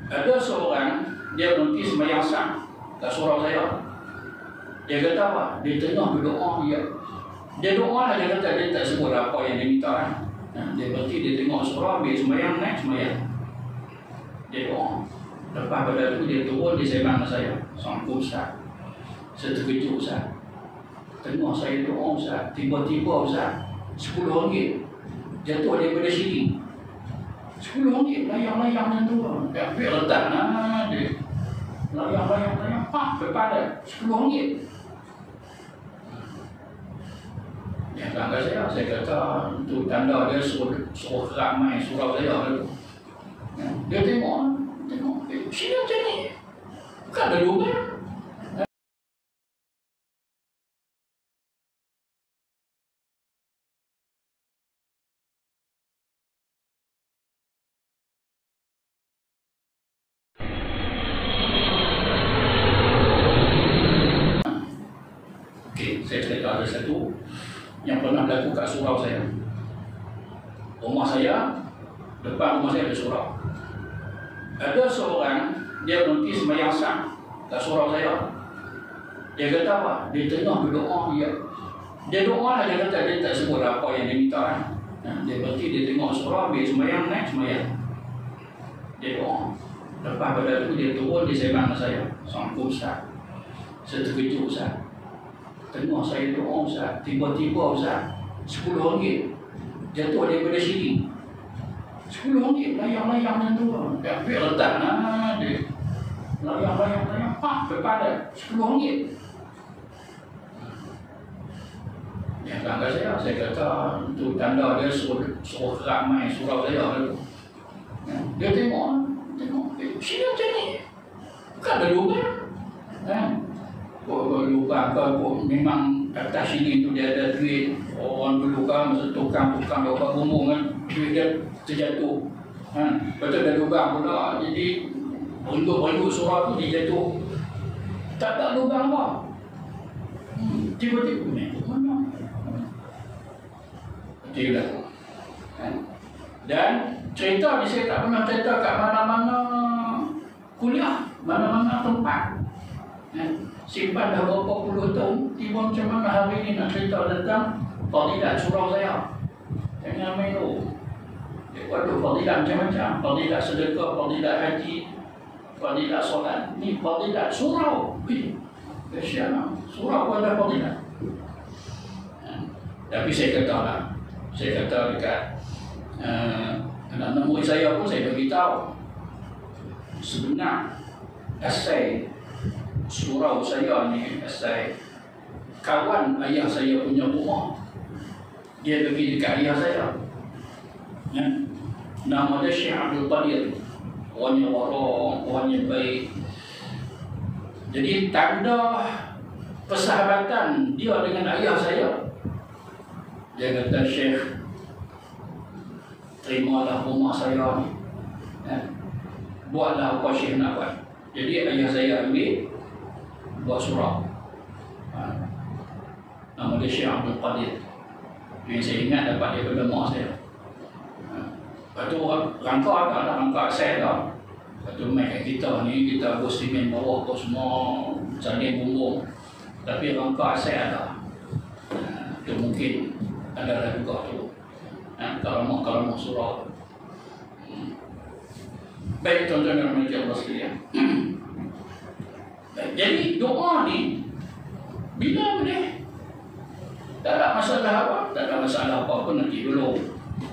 Ada seorang dia berhenti sembahyang sah kat surau saya. Dia kata apa? Dia tengah berdoa dia doa lah, dia kata dia tak sebut apa yang dia minta kan. Dia berhenti, dia tengok surau, habis sembahyang, naik sembahyang. Dia doa. Lepas pada itu dia turun, dia sembang dengan saya. Assalamualaikum Ustaz. Saya terkejut Ustaz. Tengok saya doa Ustaz, tiba-tiba Ustaz RM10 jatuh daripada sini. RM10 layang-layang macam tu. Biar letak dia. Layang-layang, berpada RM10. Yang tangga saya kata itu tanda dia suruh ramai surau saya dulu. Dia tengok, sini macam ni. Bukan ada lubang. Okey, saya cerita ada satu yang pernah berlaku kat surau saya. Rumah saya, depan rumah saya ada surau. Ada seorang dia berhenti sembahyang sah kat surau saya. Dia kata apa? Dia tengah berdoa dia doa lah, dia kata dia tak sebut apa yang dia minta kan. Dia berhenti, dia tengok surau, habis sembahyang, naik sembahyang. Dia doa. Lepas pada itu dia turun, dia sembang dengan saya. Assalamualaikum Ustaz. Saya terkejut Ustaz. Tengok saya doa Ustaz, tiba-tiba Ustaz RM10 jatuh daripada sini. RM10 layang-layang macam tu. Biar letak dia. Layang-layang, berpada RM10. Yang tangga saya kata itu tanda dia suruh ramai surau saya dulu. Dia tengok, sini macam ni. Bukan ada lubang. Lubang ke memang atas sini tu dia ada duit. Orang dulu kan masa tukang dapat bumbung kan, duit dia terjatuh. Betul ada lubang pula. Jadi untuk surau tu dia jatuh. Tak ada lubang apa. Tiba-tiba ni mana? Tidak. Dan cerita ni saya tak pernah cerita kat mana-mana kuliah, mana-mana tempat. Simpan dah berapa puluh tahun, tiba macam mana hari ini nak cerita tentang fadilat surau saya. Jangan main tu. Waduh, fadilat macam-macam. Fadilat sedekah, fadilat haji, fadilat solat. Ni fadilat surau. Dahsyat lah. Surau pun ada fadilat. Tapi saya kata dekat anak-anak murid saya pun saya beritahu sebenar asal surau saya ni, asal kawan ayah saya punya rumah. Dia pergi dekat ayah saya. Nama dia Syekh Abdul Qadir. Orangnya warok, orangnya baik. Jadi tanda persahabatan dia dengan ayah saya, dia kata, Syekh, terimalah rumah saya ni. Buatlah apa Syekh nak buat. Jadi ayah saya ambil buat surau. Nama dia Syekh Abdul Qadir. Yang saya ingat dapat daripada mak saya. Lepas tu rangka ada rangka set dah. Lepas tu main kat kita ni, kita bos simen bawah apa semua, salin bumbung. Tapi rangka set ada. Itu mungkin ada juga tu. Kalau mau surau. Baik tuan-tuan dan puan-puan Allah sekalian. Jadi doa ni bila boleh? Tak ada masalah apa? Tak ada masalah apa pun nanti dulu.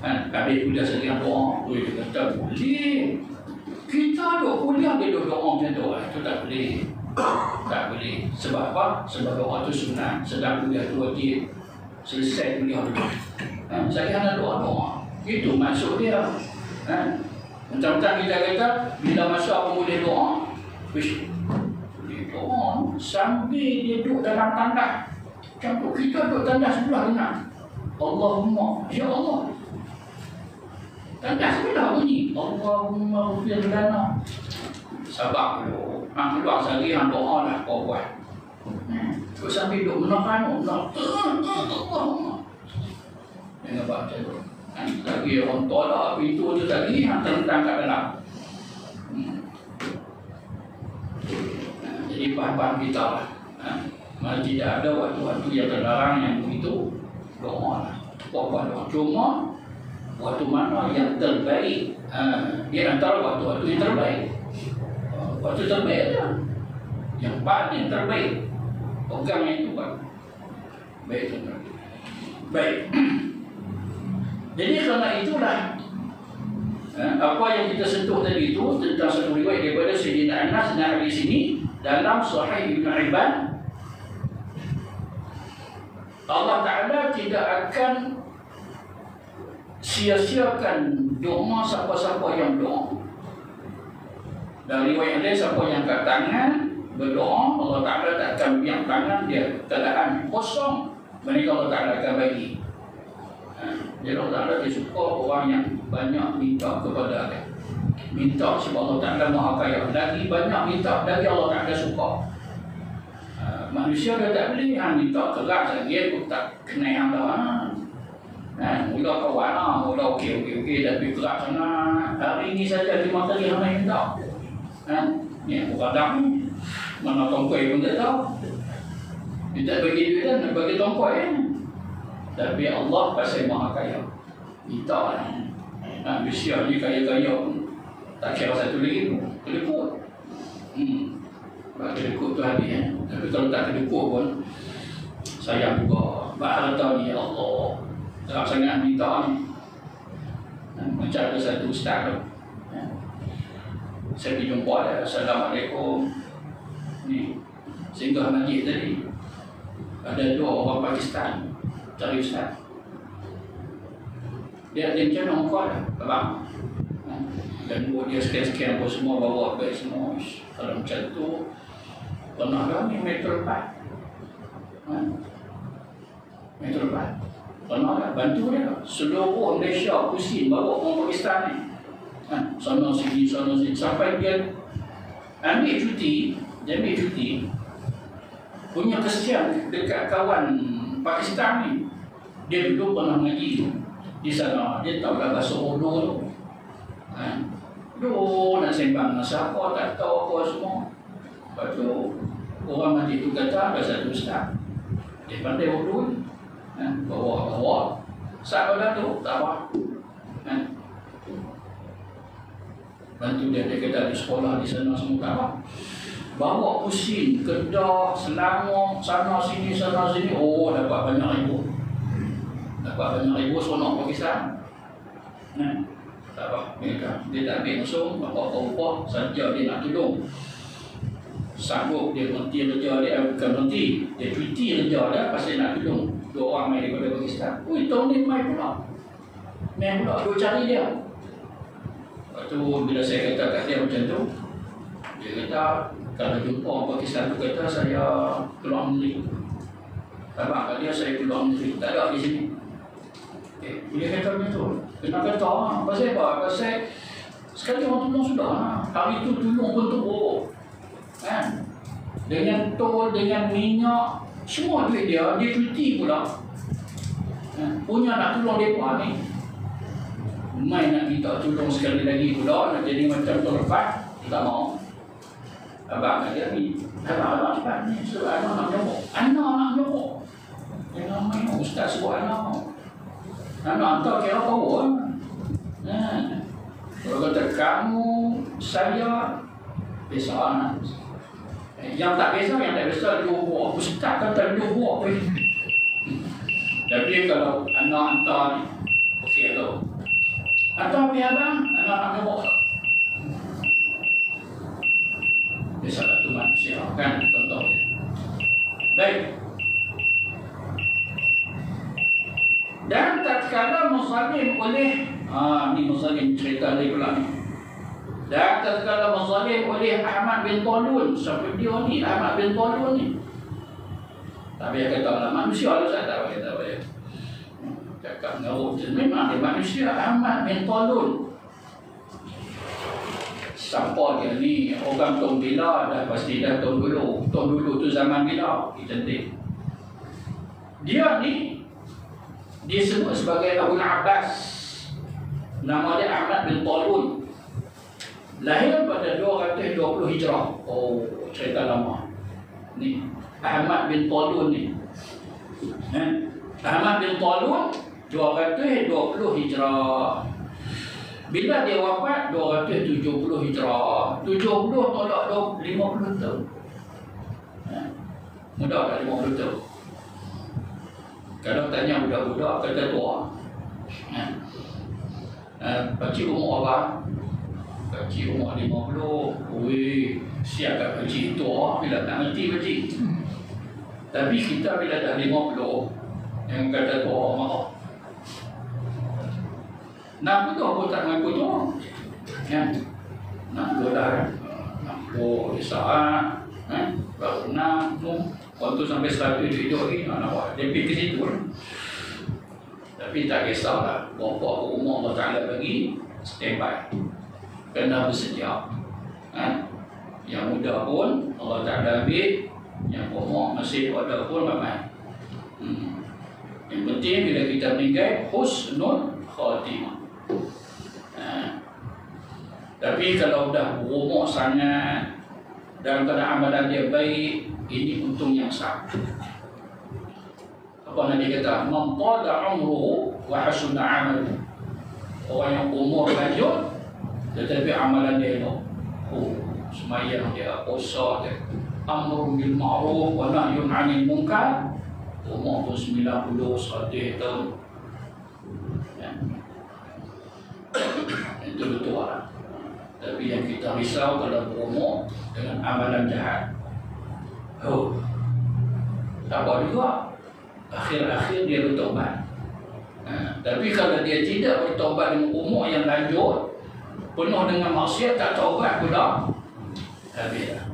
Habis kuliah sekian doa, dia kata boleh. Kita duk kuliah dia duk doa macam tu. Itu tak boleh. Tak boleh. Sebab apa? Sebab doa tu sunat. Sedang kuliah tu wajib. Selesai kuliah dulu. Saya nak doa-doa. Itu maksud dia. Macam-macam kita kata, bila masa aku boleh doa, boleh doa sambil dia duduk dalam tandas. Macam kita duduk tandas sebelah dengar. Allahumma, ya Allah. Tandas sebelah bunyi. Allahumma ufir lana. Sabar dulu. Keluar sehari yang doa lah kau buat. Terus sambil duduk menahan, Allahumma. Jangan baca tu. Lagi orang tolak pintu tu tadi, tentang kat dalam. jadi bahan-bahan kita lah. Malah tidak ada waktu-waktu yang terlarang yang begitu doa lah. Apa doa? Cuma waktu mana yang terbaik, di antara waktu-waktu yang terbaik. Waktu terbaik ada yang paling terbaik, pegang yang itu kan. Baik tuan. Baik. Jadi kerana itulah apa yang kita sentuh tadi itu tentang satu riwayat daripada Sayyidina Anas dan hadis ini dalam Sahih Ibn Hibban, Allah Ta'ala tidak akan sia-siakan doa siapa-siapa yang doa. Dari riwayat lain, siapa yang kat tangan berdoa, Allah Ta'ala tak akan biar tangan dia keadaan kosong, mereka Allah Ta'ala akan bagi. Jadi Allah Ta'ala dia suka orang yang banyak minta kepada dia. Minta sebab Allah Ta'ala maha kaya. Lagi banyak minta, lagi Allah Ta'ala suka. Manusia dia tak boleh minta keras lagi, dia tak kena yang dah. Mula kawan mula okey tapi keras sana. Hari ini saja 5 kali hang minta. Ni aku kadang mana tongkoi pun tak tahu. Dia tak bagi duit kan, bagi tongkoi. Tapi Allah pasal maha kaya. Minta lah. Manusia ni kaya-kaya pun tak kira satu lagi pun. Kedekut. Kedekut tu habis. Tapi kalau tak kedekut pun sayang juga. Harta ni Allah tak sangat minta ni. Macam ada satu ustaz tu, saya pergi jumpa dia. Assalamualaikum. Ni singgah masjid tadi. Ada 2 orang Pakistan cari ustaz. Dia macam mana kau dah abang? Dan buat dia scan-scan apa semua, bawa beg semua. Kalau macam tu pernah dah ni Metro 4. Metro 4 pernah dah bantu dia. Seluruh Malaysia pusing bawa orang Pakistan ni. Sana sini sampai dia ambil cuti. Punya kesian dekat kawan Pakistan ni. Dia dulu pernah ngaji di sana. Dia tahu dah bahasa Urdu tu. Nak sembang dengan siapa, tak tahu apa semua. Lepas tu orang mati tu kata ada satu ustaz, dia pandai Urdu. Bawa sahabat tu tak apa. Bantu dia kata di sekolah di sana semua tak apa. Bawa pusing Kedah, Selangor, sana sini. Oh, dapat banyak ribu seronok Pakistan. Tak apa, dia tak ambil musuh, apa-apa saja dia nak tolong. Sanggup dia berhenti kerja dia, bukan berhenti, dia cuti kerja dia pasal nak tolong 2 orang main daripada Pakistan. Tahun ni main pula, dia cari dia. Lepas tu bila saya kata kat dia macam tu, dia kata kalau jumpa orang Pakistan tu kata saya keluar negeri. Abang kat dia saya keluar negeri, tak ada di sini. Dia kata macam tu. Kena kata pasal apa? Pasal sekali orang tolong sudah. Hari tu tolong pun teruk. Dengan tol, dengan minyak, semua duit dia cuti pula. Punya nak tolong mereka ni. Mai nak minta tolong sekali lagi pula, nak jadi macam terlepas, tak mau. Abang dia ni, abang cepat ni, suruh anak nak nyomok. Jangan main, ustaz suruh anak. Anak hantar kira power. Kalau kata kamu, saya, biasa anak. Yang tak biasa 2 buah. Ustaz kata 2 buah pun. Tapi kalau anak hantar ni, okey tu. Hantar pergi abang, anak nak nyomok. Biasalah tu manusia kan, contoh. Baik. Dan tatkala muzalim oleh ni muzalim cerita dia pula ni. Dan tatkala muzalim oleh Ahmad bin Talun, siapa dia ni Ahmad bin Talun ni? Tapi dia kata manusia lah, saya tak boleh tahu dia. Cakap ngarut je, memang dia manusia. Ahmad bin Talun. Siapa dia ni? Orang Tong Bila dah pasti dah tahun dulu tu zaman Bila cantik. Dia ni disebut sebagai Abu Abbas. Nama dia Ahmad bin Talun. Lahir pada 220 Hijrah. Oh, cerita lama. Ni Ahmad bin Talun ni. Ahmad bin Talun 220 Hijrah. Bila dia wafat 270 Hijrah. 70 tolak 50 tahun. Mudah tak 50 tahun? Kalau tanya budak-budak kata tua. Pakcik umur apa? Pakcik umur 50. Wih, siap kat pakcik tua bila tak ngerti pakcik. Tapi kita bila dah 50, yang kata tua marah. Nak betul pun tak mengaku tua. Nak betul dah. Nampak saat. Baru nak. Waktu sampai 100 hidup lagi. Nak buat. Dia pergi ke situ. Tapi tak kisahlah. Berapa umur Allah Ta'ala bagi, standby. Kena bersedia. Yang muda pun Allah Ta'ala ambil. Yang umur masih ada pun ramai. Yang penting bila kita meninggal, husnul khatimah. Tapi kalau dah berumur sangat dan kerana amalan dia baik, ini untung yang sah. Apa Nabi kata? Man tala umruhu wa hasuna amaluhu. Orang yang umur lanjut tetapi amalan dia elok. Semayang dia, puasa dia, amrun bil ma'ruf wa nahyun 'anil munkar. Umur pun 90, 100 tahun. Itu betul lah. Tapi yang kita risau kalau berumur dengan amalan jahat. Tak apa juga. Akhir-akhir dia bertobat. Tapi kalau dia tidak bertobat dengan umur yang lanjut, penuh dengan maksiat, tak taubat pula, habislah.